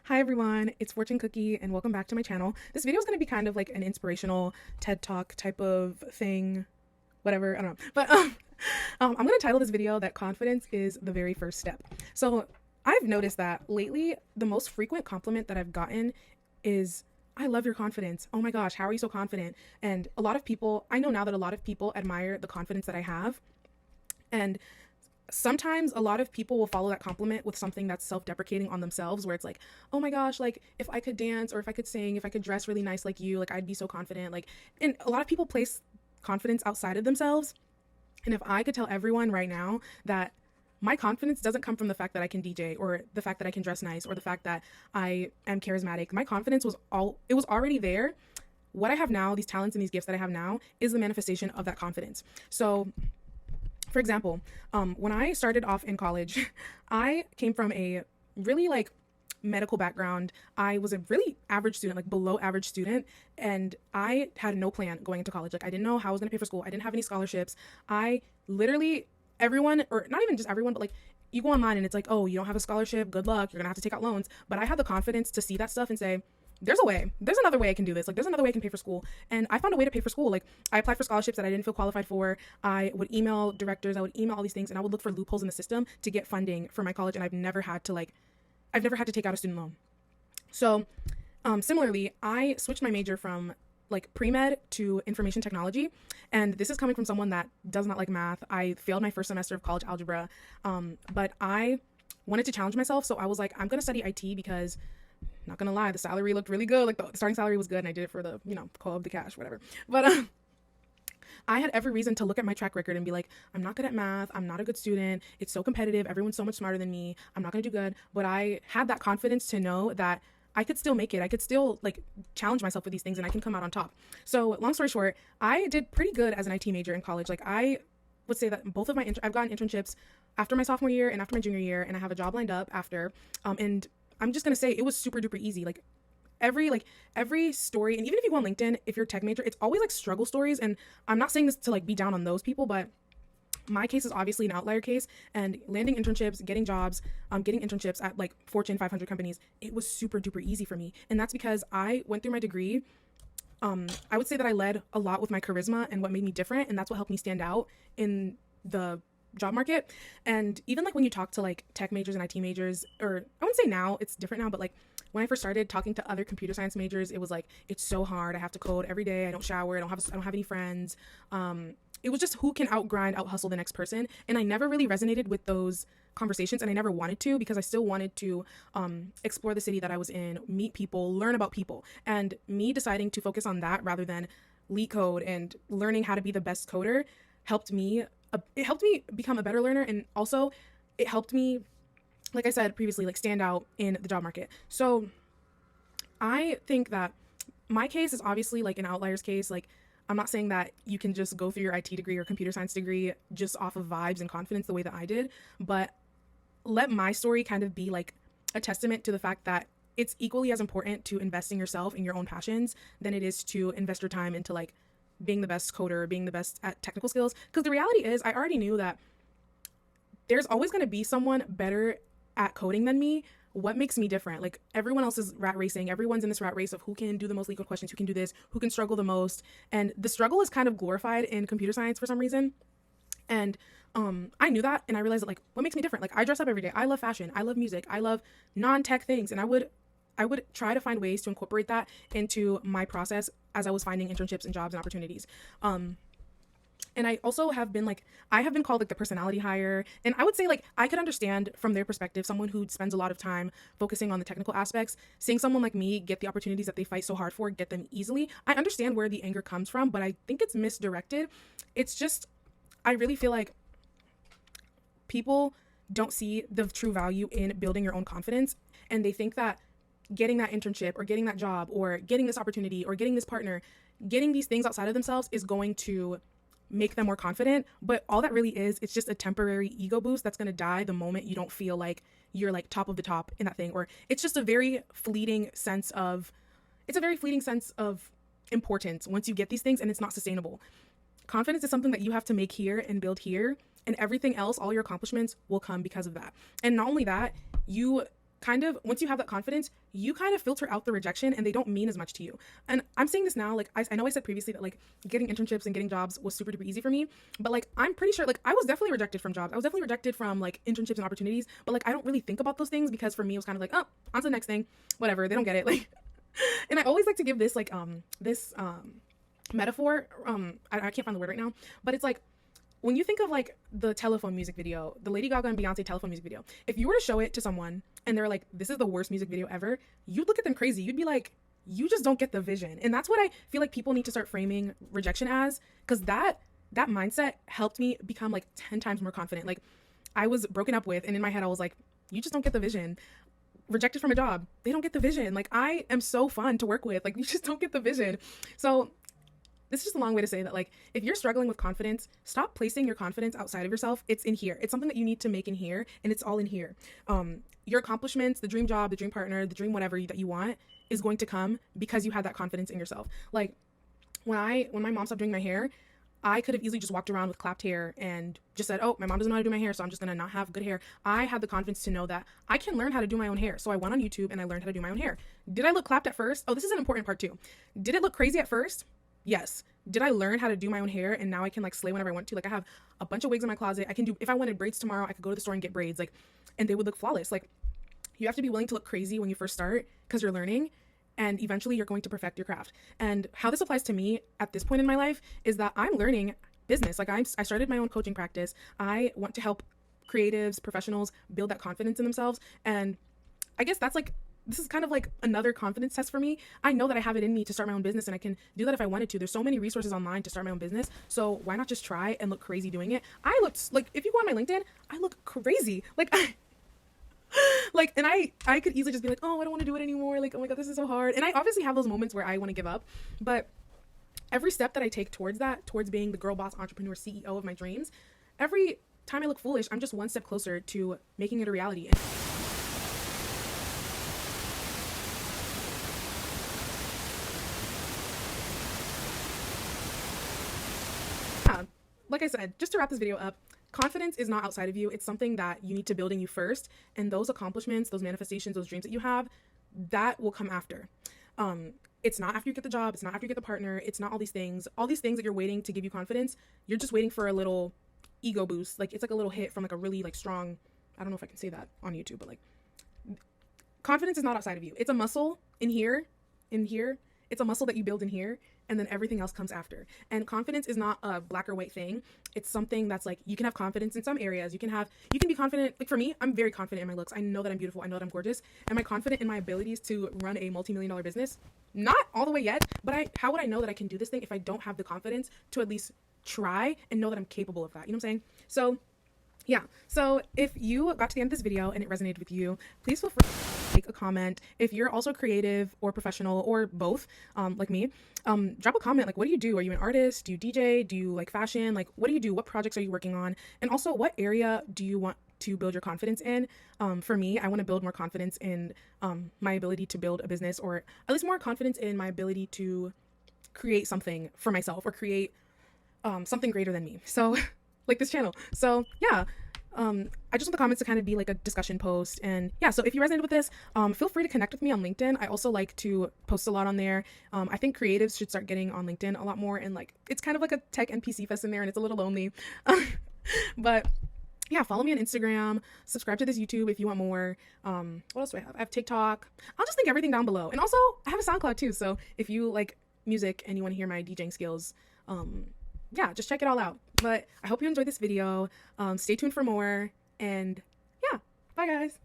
Hi everyone, it's Fortune Cookie and welcome back to my channel. This video is going to be kind of like an inspirational TED Talk type of thing, whatever, I don't know. But I'm going to title this video that confidence is the very first step. So I've noticed that lately the most frequent compliment that I've gotten is, I love your confidence. Oh my gosh, how are you so confident? And a lot of people, I know now that a lot of people admire the confidence that I have. And sometimes a lot of people will follow that compliment with something that's self-deprecating on themselves, where it's like, oh my gosh, like if I could dance or if I could sing, if I could dress really nice like you, like I'd be so confident. Like, and a lot of people place confidence outside of themselves. And if I could tell everyone right now that my confidence doesn't come from the fact that I can DJ or the fact that I can dress nice or the fact that I am charismatic. My confidence was already there. What I have now, these talents and these gifts that I have now, is the manifestation of that confidence. So for example, when I started off in college, I came from a really like medical background. I was a really average student, like below average student, and I had no plan going into college. Like I didn't know how I was going to pay for school. I didn't have any scholarships. I literally, everyone, or not even just everyone, but like you go online and it's like, oh, you don't have a scholarship, good luck, you're gonna have to take out loans. But I had the confidence to see that stuff and say, there's a way, there's another way I can do this. Like there's another way I can pay for school. And I found a way to pay for school. Like I applied for scholarships that I didn't feel qualified for. I would email directors, I would email all these things, and I would look for loopholes in the system to get funding for my college. And I've never had to take out a student loan. So similarly, I switched my major from like pre-med to information technology. And this is coming from someone that does not like math. I failed my first semester of college algebra. But I wanted to challenge myself. So I was like, I'm going to study IT because, not gonna lie, the salary looked really good. Like the starting salary was good, and I did it for the, call up the cash, whatever. But I had every reason to look at my track record and be like, I'm not good at math. I'm not a good student. It's so competitive. Everyone's so much smarter than me. I'm not gonna do good. But I had that confidence to know that I could still make it. I could still like challenge myself with these things, and I can come out on top. So long story short, I did pretty good as an IT major in college. Like I would say that both of I've gotten internships after my sophomore year and after my junior year, and I have a job lined up after. And I'm just gonna say it was super duper easy. Like every story, and even if you go on LinkedIn, if you're a tech major, it's always like struggle stories. And I'm not saying this to like be down on those people, but my case is obviously an outlier case, and landing internships, getting jobs, getting internships at like Fortune 500 companies, it was super duper easy for me. And that's because I went through my degree. I would say that I led a lot with my charisma and what made me different, and that's what helped me stand out in the job market. And even like when you talk to like tech majors and IT majors, or I wouldn't say now, it's different now, but like when I first started talking to other computer science majors, it was like, it's so hard. I have to code every day. I don't shower. I don't have any friends. It was just who can outgrind, out hustle the next person. And I never really resonated with those conversations, and I never wanted to, because I still wanted to explore the city that I was in, meet people, learn about people. And me deciding to focus on that rather than leak code and learning how to be the best coder helped me become a better learner. And also it helped me, like I said previously, like stand out in the job market. So I think that my case is obviously like an outlier's case. Like I'm not saying that you can just go through your IT degree or computer science degree just off of vibes and confidence the way that I did, but let my story kind of be like a testament to the fact that it's equally as important to invest in yourself and your own passions than it is to invest your time into like being the best coder, being the best at technical skills. Because the reality is, I already knew that there's always going to be someone better at coding than me. What makes me different? Like everyone else is rat racing. Everyone's in this rat race of who can do the most legal questions, who can do this, who can struggle the most. And the struggle is kind of glorified in computer science for some reason. And I knew that, and I realized that like, what makes me different? Like I dress up every day. I love fashion. I love music. I love non-tech things. And I would try to find ways to incorporate that into my process as I was finding internships and jobs and opportunities. And I also have been called like the personality hire. And I would say like, I could understand from their perspective, someone who spends a lot of time focusing on the technical aspects, seeing someone like me get the opportunities that they fight so hard for, get them easily. I understand where the anger comes from, but I think it's misdirected. It's just, I really feel like people don't see the true value in building your own confidence. And they think that getting that internship or getting that job or getting this opportunity or getting this partner, getting these things outside of themselves is going to make them more confident. But all that really is, it's just a temporary ego boost that's going to die the moment you don't feel like you're like top of the top in that thing. Or it's just a very fleeting sense of importance once you get these things, and it's not sustainable. Confidence is something that you have to make here and build here, and everything else, all your accomplishments will come because of that. And not only that, you kind of, once you have that confidence, you kind of filter out the rejection and they don't mean as much to you. And I'm saying this now, like, I know I said previously that like getting internships and getting jobs was super duper easy for me, but like, I'm pretty sure, like, I was definitely rejected from jobs. I was definitely rejected from like internships and opportunities, but like, I don't really think about those things because for me, it was kind of like, oh, on to the next thing, whatever, they don't get it. Like, and I always like to give this, like, this metaphor, I can't find the word right now, but it's like, when you think of like the telephone music video, the Lady Gaga and Beyonce telephone music video, if you were to show it to someone and they're like, this is the worst music video ever, you'd look at them crazy. You'd be like, you just don't get the vision. And that's what I feel like people need to start framing rejection as, because that mindset helped me become like 10 times more confident. Like, I was broken up with, and in my head I was like, you just don't get the vision. Rejected from a job, they don't get the vision. Like, I am so fun to work with. Like, you just don't get the vision. So this is just a long way to say that, like, if you're struggling with confidence, stop placing your confidence outside of yourself. It's in here. It's something that you need to make in here, and it's all in here. Your accomplishments, the dream job, the dream partner, the dream whatever that you want is going to come because you had that confidence in yourself. Like, when my mom stopped doing my hair, I could have easily just walked around with clapped hair and just said, oh, my mom doesn't know how to do my hair, so I'm just gonna not have good hair. I had the confidence to know that I can learn how to do my own hair. So I went on YouTube and I learned how to do my own hair. Did I look clapped at first? Oh, this is an important part too. Did it look crazy at first? Yes. Did I learn how to do my own hair and now I can like slay whenever I want to? Like, I have a bunch of wigs in my closet. I can do, if I wanted braids tomorrow, I could go to the store and get braids, like, and they would look flawless. Like, you have to be willing to look crazy when you first start because you're learning, and eventually you're going to perfect your craft. And how this applies to me at this point in my life is that I'm learning business. Like, I started my own coaching practice. I want to help creatives, professionals build that confidence in themselves. And I guess that's like, this is kind of like another confidence test for me. I know that I have it in me to start my own business, and I can do that if I wanted to. There's so many resources online to start my own business. So why not just try and look crazy doing it? I looked like, if you go on my LinkedIn, I look crazy. Like, like, and I could easily just be like, oh, I don't want to do it anymore. Like, oh my God, this is so hard. And I obviously have those moments where I want to give up, but every step that I take towards that, towards being the girl boss entrepreneur CEO of my dreams, every time I look foolish, I'm just one step closer to making it a reality. Like I said, just to wrap this video up, confidence is not outside of you. It's something that you need to build in you first. And those accomplishments, those manifestations, those dreams that you have, that will come after. It's not after you get the job. It's not after you get the partner. It's not all these things that you're waiting to give you confidence. You're just waiting for a little ego boost. Like, it's like a little hit from like a really like strong, I don't know if I can say that on YouTube, but like, confidence is not outside of you. It's a muscle in here. It's a muscle that you build in here, and then everything else comes after. And confidence is not a black or white thing. It's something that's like, you can have confidence in some areas. You can be confident. Like, for me, I'm very confident in my looks. I know that I'm beautiful. I know that I'm gorgeous. Am I confident in my abilities to run a multi-million-dollar business? Not all the way yet, but how would I know that I can do this thing if I don't have the confidence to at least try and know that I'm capable of that? You know what I'm saying? So yeah. So if you got to the end of this video and it resonated with you, please feel free to make a comment. If you're also creative or professional or both, like me, drop a comment. Like, what do you do? Are you an artist? Do you DJ? Do you like fashion? Like, what do you do? What projects are you working on? And also, what area do you want to build your confidence in? For me, I want to build more confidence in my ability to build a business, or at least more confidence in my ability to create something for myself or create something greater than me. So like this channel. So yeah, I just want the comments to kind of be like a discussion post. And yeah, so if you resonated with this, feel free to connect with me on LinkedIn. I also like to post a lot on there. I think creatives should start getting on LinkedIn a lot more, and like, it's kind of like a tech NPC fest in there, and it's a little lonely. But yeah, follow me on Instagram, subscribe to this YouTube if you want more. What else do I have? I have TikTok. I'll just link everything down below. And also, I have a SoundCloud too, so if you like music and you want to hear my DJing skills, yeah, just check it all out. But I hope you enjoyed this video. Stay tuned for more, and yeah, bye guys.